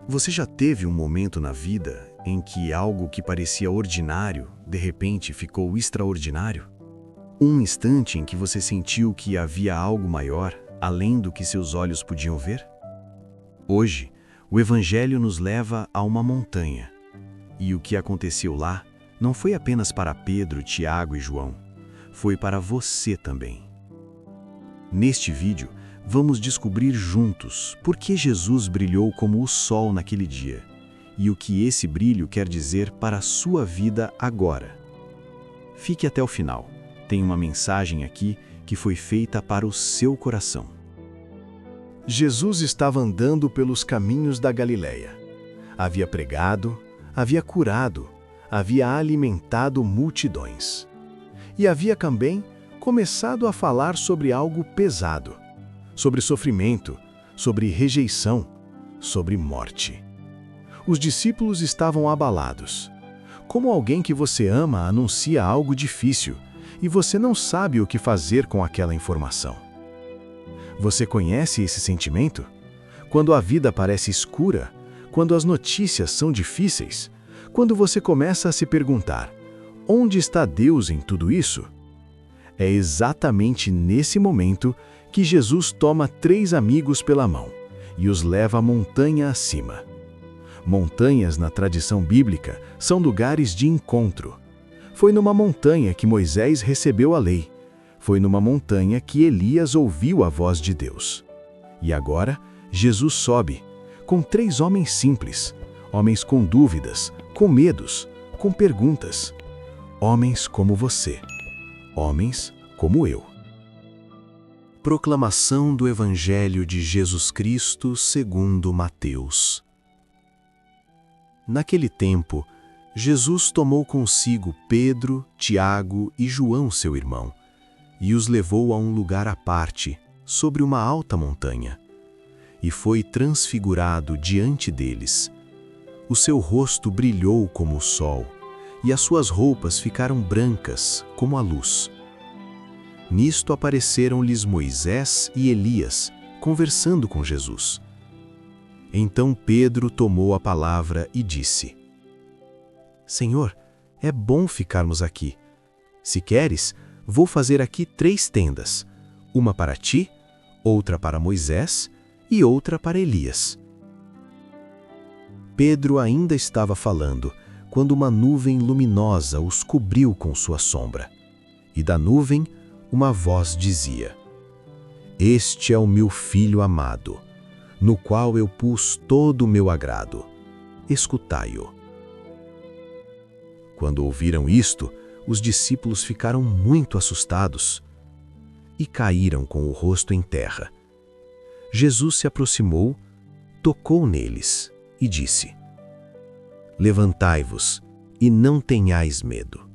Você já teve um momento na vida em que algo que parecia ordinário, de repente ficou extraordinário? Um instante em que você sentiu que havia algo maior, além do que seus olhos podiam ver? Hoje, o Evangelho nos leva a uma montanha. E o que aconteceu lá não foi apenas para Pedro, Tiago e João, foi para você também. Neste vídeo, vamos descobrir juntos por que Jesus brilhou como o sol naquele dia e o que esse brilho quer dizer para a sua vida agora. Fique até o final. Tem uma mensagem aqui que foi feita para o seu coração. Jesus estava andando pelos caminhos da Galileia. Havia pregado, havia curado, havia alimentado multidões. E havia também começado a falar sobre algo pesado, sobre sofrimento, sobre rejeição, sobre morte. Os discípulos estavam abalados. Como alguém que você ama anuncia algo difícil e você não sabe o que fazer com aquela informação. Você conhece esse sentimento? Quando a vida parece escura, quando as notícias são difíceis, quando você começa a se perguntar: onde está Deus em tudo isso? É exatamente nesse momento que Jesus toma 3 amigos pela mão e os leva a montanha acima. Montanhas, na tradição bíblica, são lugares de encontro. Foi numa montanha que Moisés recebeu a lei. Foi numa montanha que Elias ouviu a voz de Deus. E agora, Jesus sobe, com 3 homens simples, homens com dúvidas, com medos, com perguntas. Homens como você, homens como eu. Proclamação do Evangelho de Jesus Cristo segundo Mateus. Naquele tempo, Jesus tomou consigo Pedro, Tiago e João, seu irmão, e os levou a um lugar à parte, sobre uma alta montanha. E foi transfigurado diante deles. O seu rosto brilhou como o sol, e as suas roupas ficaram brancas como a luz. Nisto apareceram-lhes Moisés e Elias, conversando com Jesus. Então Pedro tomou a palavra e disse: Senhor, é bom ficarmos aqui. Se queres, vou fazer aqui 3 tendas, uma para ti, outra para Moisés e outra para Elias. Pedro ainda estava falando, quando uma nuvem luminosa os cobriu com sua sombra. E da nuvem, uma voz dizia: Este é o meu filho amado, no qual eu pus todo o meu agrado. Escutai-o. Quando ouviram isto, os discípulos ficaram muito assustados e caíram com o rosto em terra. Jesus se aproximou, tocou neles e disse: Levantai-vos e não tenhais medo.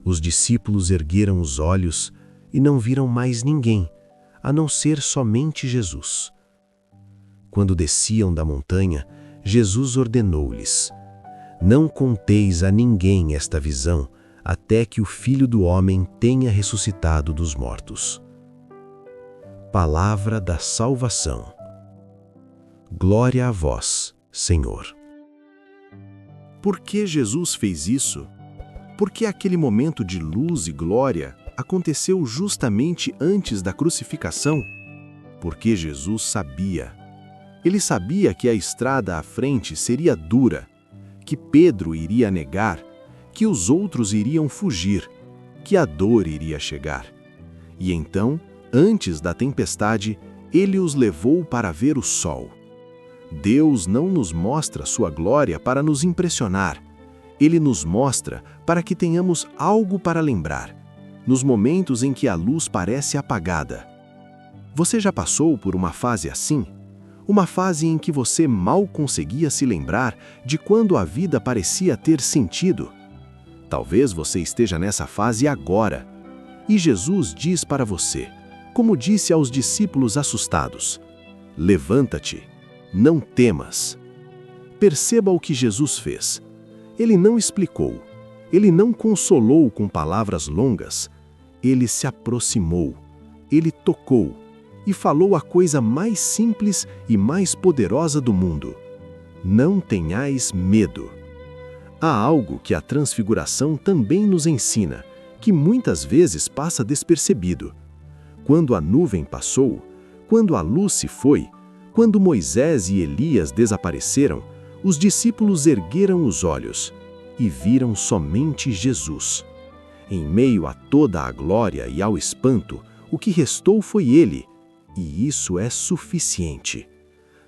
Os discípulos ergueram os olhos e não viram mais ninguém, a não ser somente Jesus. Quando desciam da montanha, Jesus ordenou-lhes: Não conteis a ninguém esta visão, até que o Filho do Homem tenha ressuscitado dos mortos. Palavra da salvação. Glória a vós, Senhor. Por que Jesus fez isso? Porque aquele momento de luz e glória aconteceu justamente antes da crucificação? Porque Jesus sabia. Ele sabia que a estrada à frente seria dura, que Pedro iria negar, que os outros iriam fugir, que a dor iria chegar. E então, antes da tempestade, ele os levou para ver o sol. Deus não nos mostra sua glória para nos impressionar. Ele nos mostra para que tenhamos algo para lembrar, nos momentos em que a luz parece apagada. Você já passou por uma fase assim? Uma fase em que você mal conseguia se lembrar de quando a vida parecia ter sentido? Talvez você esteja nessa fase agora. E Jesus diz para você, como disse aos discípulos assustados: Levanta-te, não temas. Perceba o que Jesus fez. Ele não explicou, ele não consolou com palavras longas, ele se aproximou, ele tocou e falou a coisa mais simples e mais poderosa do mundo: Não tenhais medo. Há algo que a Transfiguração também nos ensina, que muitas vezes passa despercebido. Quando a nuvem passou, quando a luz se foi, quando Moisés e Elias desapareceram, os discípulos ergueram os olhos e viram somente Jesus. Em meio a toda a glória e ao espanto, o que restou foi ele, e isso é suficiente.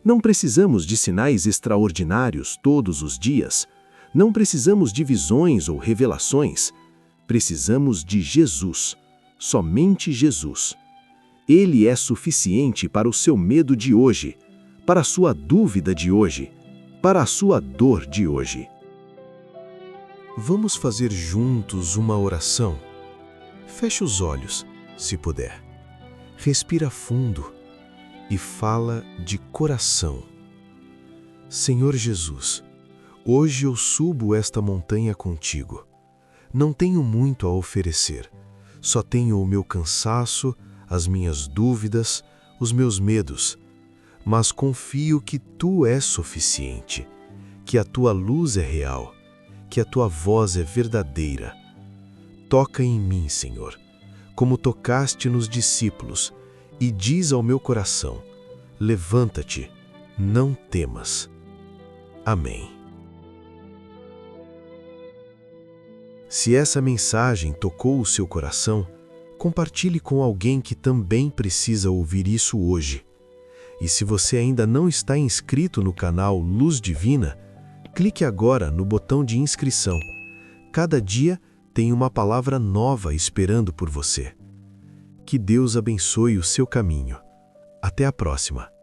Não precisamos de sinais extraordinários todos os dias, não precisamos de visões ou revelações. Precisamos de Jesus, somente Jesus. Ele é suficiente para o seu medo de hoje, para a sua dúvida de hoje, para a sua dor de hoje. Vamos fazer juntos uma oração? Feche os olhos, se puder. Respira fundo e fala de coração. Senhor Jesus, hoje eu subo esta montanha contigo. Não tenho muito a oferecer, só tenho o meu cansaço, as minhas dúvidas, os meus medos, mas confio que Tu és suficiente, que a Tua luz é real, que a Tua voz é verdadeira. Toca em mim, Senhor, como tocaste nos discípulos, e diz ao meu coração: levanta-te, não temas. Amém. Se essa mensagem tocou o seu coração, compartilhe com alguém que também precisa ouvir isso hoje. E se você ainda não está inscrito no canal Luz Divina, clique agora no botão de inscrição. Cada dia tem uma palavra nova esperando por você. Que Deus abençoe o seu caminho. Até a próxima!